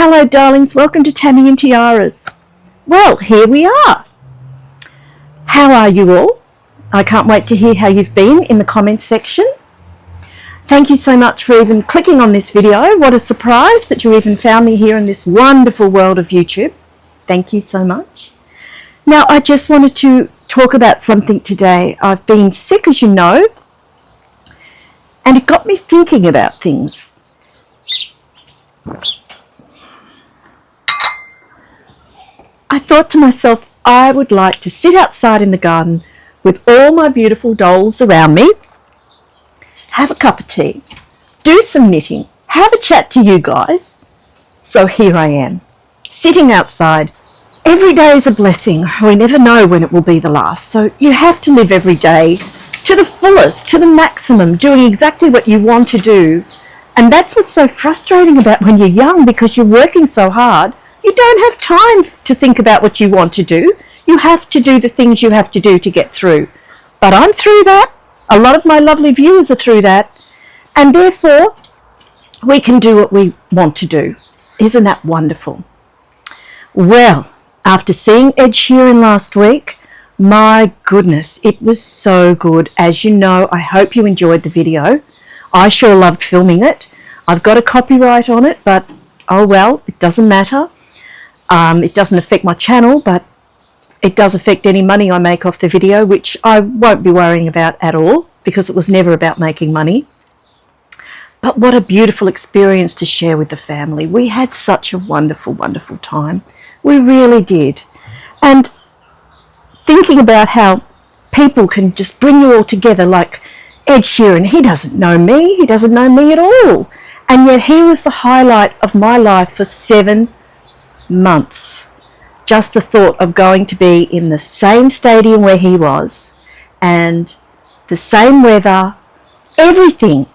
Hello darlings, welcome to Tammy and Tiara's. Well, here we are. How are you all? I can't wait to hear how you've been in the comments section. Thank you so much for even clicking on this video. What a surprise that you even found me here in this wonderful world of YouTube. Thank you so much. Now, I just wanted to talk about something today. I've been sick, as you know, and it got me thinking about things. I thought to myself, I would like to sit outside in the garden with all my beautiful dolls around me, have a cup of tea, do some knitting, have a chat to you guys. So here I am, sitting outside. Every day is a blessing. We never know when it will be the last. So you have to live every day to the fullest, to the maximum, doing exactly what you want to do. And that's what's so frustrating about when you're young, because you're working so hard. You don't have time to think about what you want to do. You have to do the things you have to do to get through. But I'm through that. A lot of my lovely viewers are through that. And therefore, we can do what we want to do. Isn't that wonderful? Well, after seeing Ed Sheeran last week, my goodness, it was so good. As you know, I hope you enjoyed the video. I sure loved filming it. I've got a copyright on it, but oh well, it doesn't matter. It doesn't affect my channel, but it does affect any money I make off the video, which I won't be worrying about at all, because it was never about making money. But what a beautiful experience to share with the family. We had such a wonderful, wonderful time. We really did. And thinking about how people can just bring you all together, like Ed Sheeran, he doesn't know me. He doesn't know me at all. And yet he was the highlight of my life for 7 months. Just the thought of going to be in the same stadium where he was, and the same weather, everything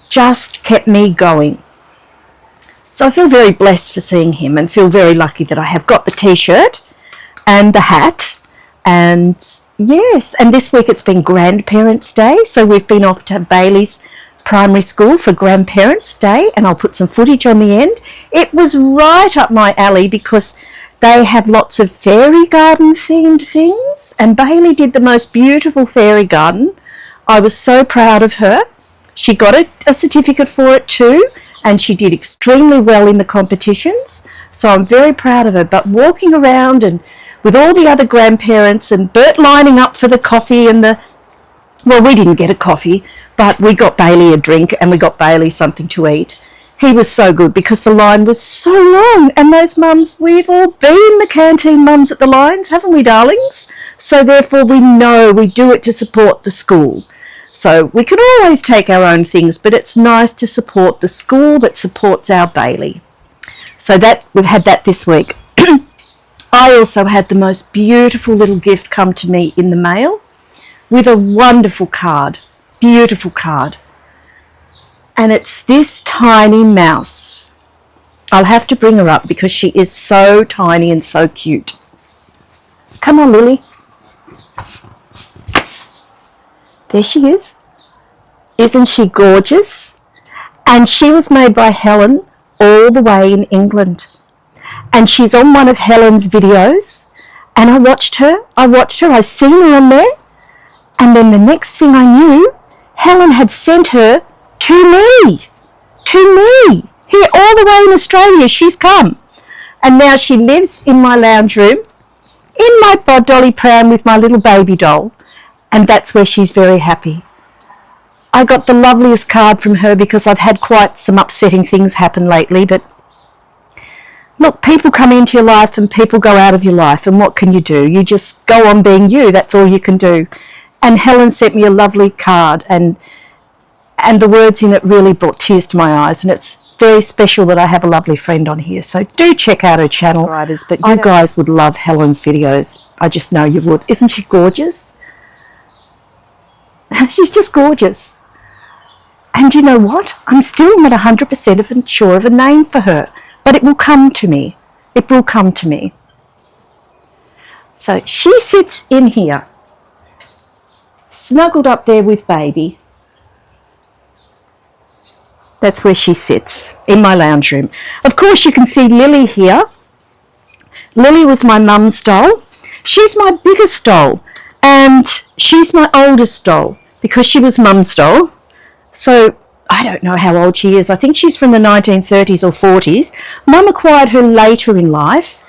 just kept me going. So I feel very blessed for seeing him, and feel very lucky that I have got the t-shirt and the hat. And yes, and this week it's been Grandparents' Day, so we've been off to Bailey's primary school for Grandparents' Day, and I'll put some footage on the end. It was right up my alley because they have lots of fairy garden themed things, and Bailey did the most beautiful fairy garden. I was so proud of her. She got a certificate for it too, and she did extremely well in the competitions, so I'm very proud of her. But walking around and with all the other grandparents, and Bert lining up for the coffee, and well, we didn't get a coffee, but we got Bailey a drink and we got Bailey something to eat. He was so good because the line was so long, and those mums, we've all been the canteen mums at the lines, haven't we, darlings? So therefore we know we do it to support the school. So we can always take our own things, but it's nice to support the school that supports our Bailey. So that we've had that this week. I also had the most beautiful little gift come to me in the mail with a wonderful card, beautiful card. And it's this tiny mouse. I'll have to bring her up because she is so tiny and so cute. Come on, Lily. There she is. Isn't she gorgeous? And she was made by Helen all the way in England. And she's on one of Helen's videos. And I watched her. I seen her on there. And then the next thing I knew, Helen had sent her to me, here all the way in Australia. She's come, and now she lives in my lounge room, in my bod dolly pram with my little baby doll, and that's where she's very happy. I got the loveliest card from her because I've had quite some upsetting things happen lately, but look, people come into your life and people go out of your life, and what can you do? You just go on being you. That's all you can do. And Helen sent me a lovely card, and the words in it really brought tears to my eyes, and it's very special that I have a lovely friend on here. So do check out her channel, but you guys would love Helen's videos. I just know you would. Isn't she gorgeous? She's just gorgeous. And you know what? I'm still not 100% sure of a name for her, but it will come to me. It will come to me. So she sits in here, snuggled up there with baby. That's where she sits, in my lounge room. Of course, you can see Lily here. Lily was my mum's doll. She's my biggest doll, and she's my oldest doll because she was mum's doll. So I don't know how old she is. I think she's from the 1930s or 40s. Mum acquired her later in life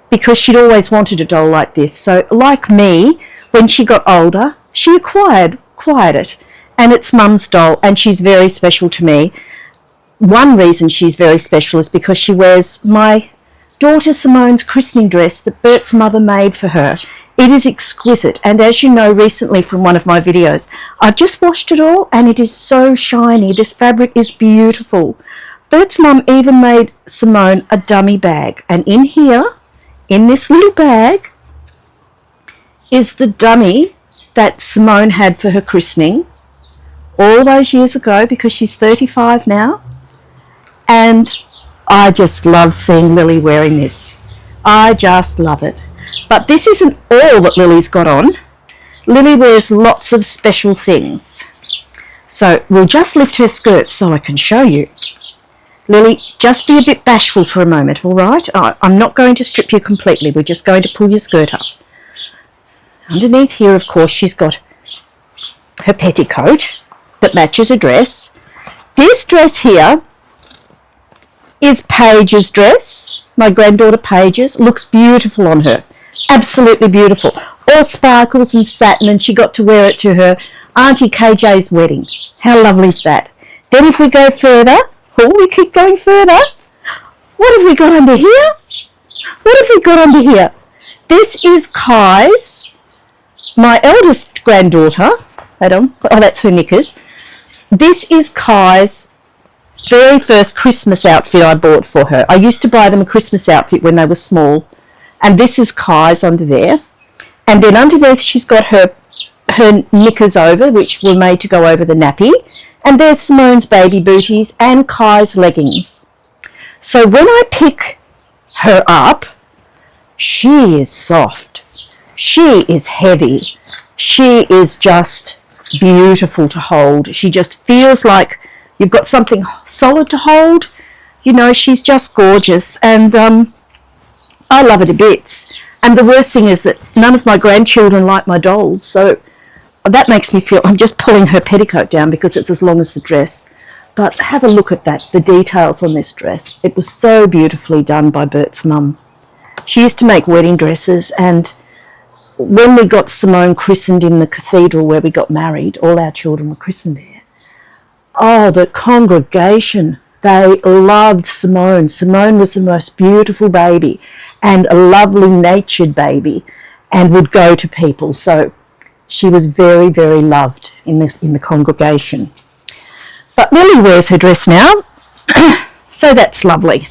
because she'd always wanted a doll like this. So like me, when she got older, she acquired it. And it's mum's doll, and she's very special to me. One reason she's very special is because she wears my daughter Simone's christening dress that Bert's mother made for her. It is exquisite, and as you know recently from one of my videos, I've just washed it all and it is so shiny. This fabric is beautiful. Bert's mum even made Simone a dummy bag, and in here, in this little bag, is the dummy that Simone had for her christening all those years ago, because she's 35 now. And I just love seeing Lily wearing this. I just love it. But this isn't all that Lily's got on. Lily wears lots of special things. So we'll just lift her skirt so I can show you. Lily, just be a bit bashful for a moment, all right? I'm not going to strip you completely. We're just going to pull your skirt up. Underneath here, of course, she's got her petticoat that matches her dress. This dress here is Paige's dress. My granddaughter Paige's. Looks beautiful on her. Absolutely beautiful. All sparkles and satin, and she got to wear it to her Auntie KJ's wedding. How lovely is that? Then if we go further, we keep going further. What have we got under here? What have we got under here? This is Kai's, my eldest granddaughter. Hold on. Oh, that's her knickers. This is Kai's very first Christmas outfit I bought for her. I used to buy them a Christmas outfit when they were small. And this is Kai's under there. And then underneath she's got her knickers over, which were made to go over the nappy. And there's Simone's baby booties and Kai's leggings. So when I pick her up, she is soft. She is heavy. She is just beautiful to hold. She just feels like you've got something solid to hold. You know, she's just gorgeous, and I love her to bits. And the worst thing is that none of my grandchildren like my dolls, so that makes me feel, I'm just pulling her petticoat down because it's as long as the dress. But have a look at that, the details on this dress. It was so beautifully done by Bert's mum. She used to make wedding dresses, and when we got Simone christened in the cathedral where we got married, all our children were christened there. Oh, the congregation, they loved Simone. Simone was the most beautiful baby and a lovely natured baby, and would go to people. So she was very, very loved in the congregation. But Lily wears her dress now, so that's lovely.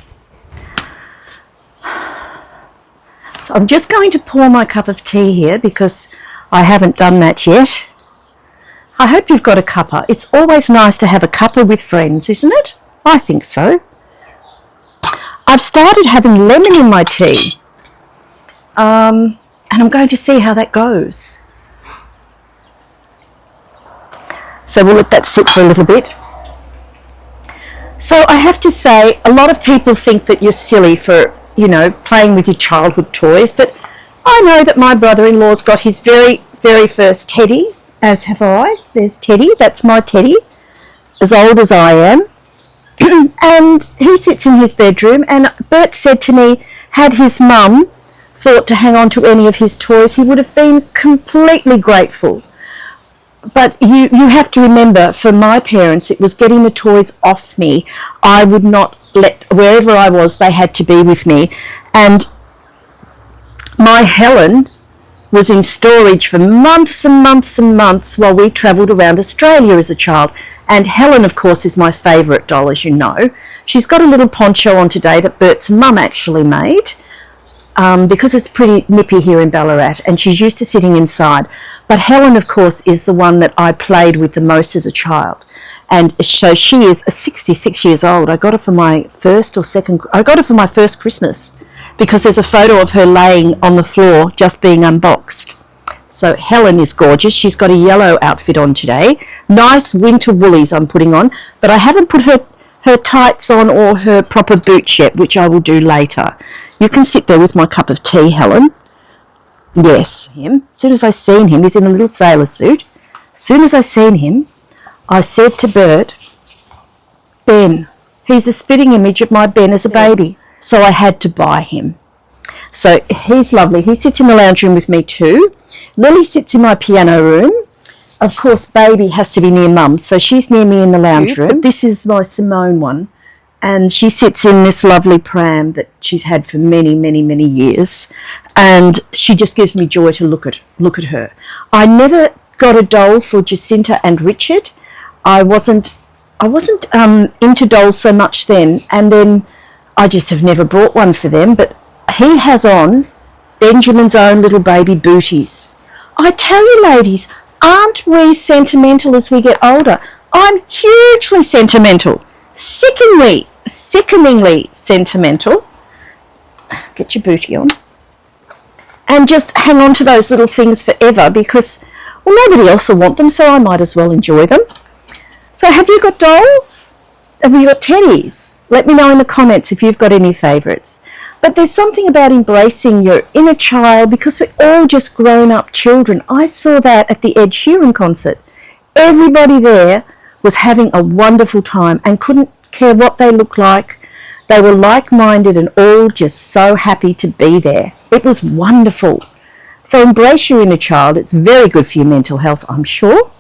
So I'm just going to pour my cup of tea here because I haven't done that yet. I hope you've got a cuppa. It's always nice to have a cuppa with friends, isn't it? I think so. I've started having lemon in my tea, and I'm going to see how that goes. So we'll let that sit for a little bit. So I have to say, a lot of people think that you're silly for, you know, playing with your childhood toys, but I know that my brother-in-law's got his very, very first teddy, as have I. There's Teddy, that's my Teddy, as old as I am. And he sits in his bedroom, and Bert said to me, had his mum thought to hang on to any of his toys, he would have been completely grateful. But you have to remember, for my parents, it was getting the toys off me. I would not let, wherever I was, they had to be with me. And my Helen was in storage for months and months and months while we travelled around Australia as a child. And Helen, of course, is my favourite doll, as you know. She's got a little poncho on today that Bert's mum actually made, because it's pretty nippy here in Ballarat, and she's used to sitting inside. But Helen, of course, is the one that I played with the most as a child. And so she is 66 years old. I got her for my first Christmas, because there's a photo of her laying on the floor just being unboxed. So Helen is gorgeous. She's got a yellow outfit on today. Nice winter woolies I'm putting on, but I haven't put her tights on or her proper boots yet, which I will do later. You can sit there with my cup of tea, Helen. Yes, him. As soon as I seen him, he's in a little sailor suit. As soon as I seen him, I said to Bert, Ben, he's the spitting image of my Ben as a baby. So I had to buy him. So he's lovely. He sits in the lounge room with me too. Lily sits in my piano room. Of course, baby has to be near mum, so she's near me in the lounge room. But this is my Simone one, and she sits in this lovely pram that she's had for many, many, many years, and she just gives me joy to look at her. I never got a doll for Jacinta and Richard. I wasn't into dolls so much then, and then I just have never bought one for them. But he has on Benjamin's own little baby booties. I tell you, ladies, aren't we sentimental as we get older? I'm hugely sentimental. Sickeningly sentimental. Get your booty on. And just hang on to those little things forever because, well, nobody else will want them, so I might as well enjoy them. So have you got dolls? Have you got teddies? Let me know in the comments if you've got any favourites. But there's something about embracing your inner child because we're all just grown-up children. I saw that at the Ed Sheeran concert. Everybody there was having a wonderful time and couldn't care what they looked like. They were like-minded and all just so happy to be there. It was wonderful. So embrace your inner child. It's very good for your mental health, I'm sure.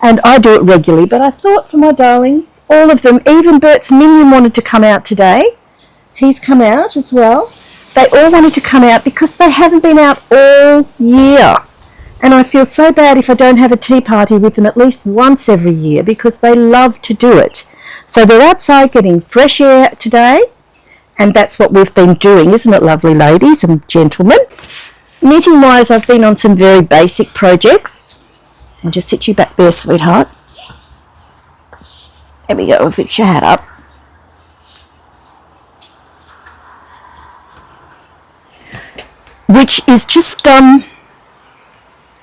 And I do it regularly. But I thought for my darlings, all of them, even Bert's minion wanted to come out today. He's come out as well. They all wanted to come out because they haven't been out all year. And I feel so bad if I don't have a tea party with them at least once every year because they love to do it. So they're outside getting fresh air today. And that's what we've been doing, isn't it, lovely ladies and gentlemen? Knitting-wise, I've been on some very basic projects. I'll just sit you back there, sweetheart. There we go, I'll fix your hat up. Which is just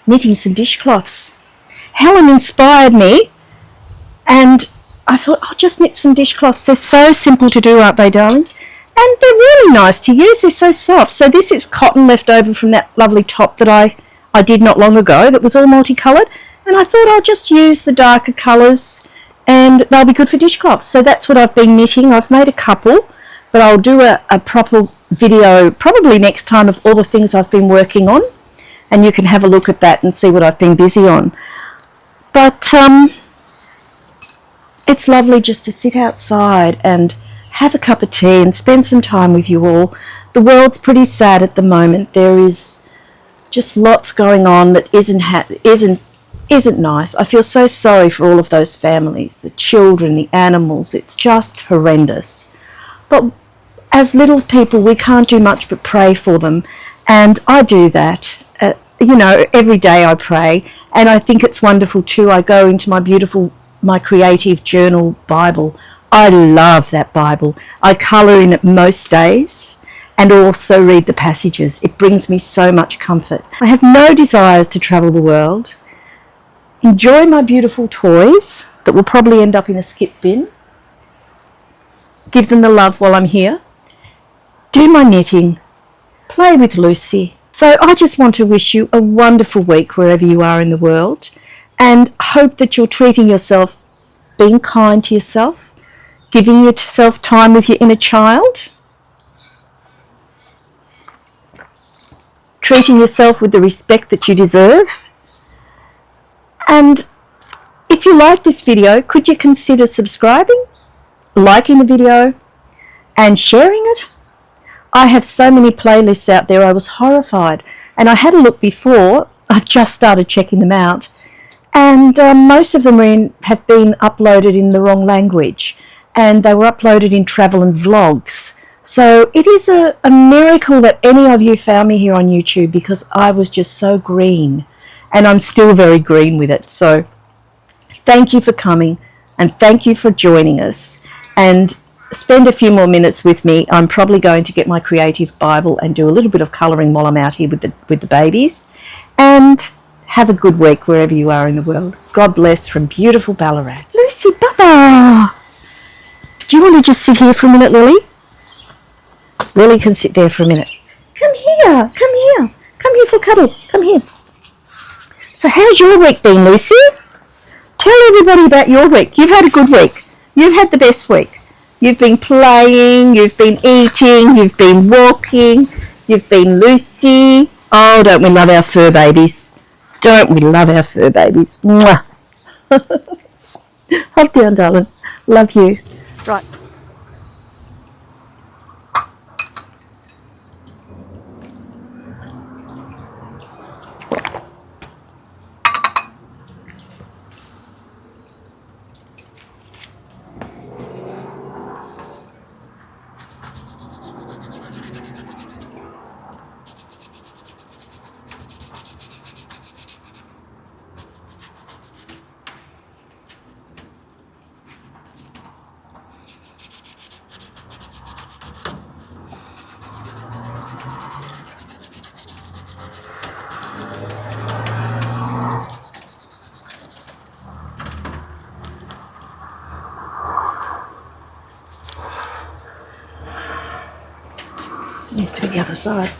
knitting some dishcloths. Helen inspired me and I thought I'll just knit some dishcloths. They're so simple to do, aren't they, darlings? And they're really nice to use. They're so soft. So this is cotton left over from that lovely top that I did not long ago that was all multicoloured. And I thought I'll just use the darker colours and they'll be good for dishcloths. So that's what I've been knitting. I've made a couple, but I'll do a proper video probably next time of all the things I've been working on, and you can have a look at that and see what I've been busy on. But it's lovely just to sit outside and have a cup of tea and spend some time with you all. The world's pretty sad at the moment. There is just lots going on that isn't nice. I feel so sorry for all of those families, the children, the animals. It's just horrendous. But as little people, we can't do much but pray for them. And I do that. Every day I pray. And I think it's wonderful too. I go into my creative journal Bible. I love that Bible. I colour in it most days and also read the passages. It brings me so much comfort. I have no desires to travel the world. Enjoy my beautiful toys that will probably end up in a skip bin. Give them the love while I'm here. Do my knitting. Play with Lucy. So I just want to wish you a wonderful week wherever you are in the world and hope that you're treating yourself, being kind to yourself, giving yourself time with your inner child, treating yourself with the respect that you deserve. And if you like this video, could you consider subscribing, liking the video and sharing it? I have so many playlists out there, I was horrified. And I had a look before, I've just started checking them out. And most of them have been uploaded in the wrong language. And they were uploaded in travel and vlogs. So it is a miracle that any of you found me here on YouTube because I was just so green. And I'm still very green with it. So thank you for coming and thank you for joining us. And spend a few more minutes with me. I'm probably going to get my creative Bible and do a little bit of colouring while I'm out here with the babies. And Have a good week wherever you are in the world. God bless from beautiful Ballarat. Lucy, Bubba! Do you want to just sit here for a minute, Lily? Lily can sit there for a minute. Come here, come here. Come here for a cuddle. Come here. So how's your week been, Lucy? Tell everybody about your week. You've had a good week. You've had the best week. You've been playing, you've been eating, you've been walking, you've been Lucy. Oh, don't we love our fur babies? Don't we love our fur babies? Mwah. Hop down, darling. Love you. Right. Needs to be the other side.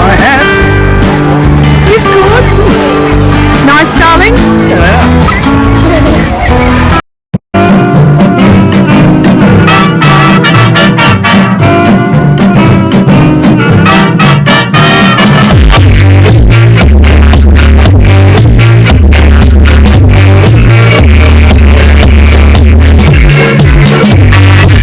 I have. You've scored. Nice, darling.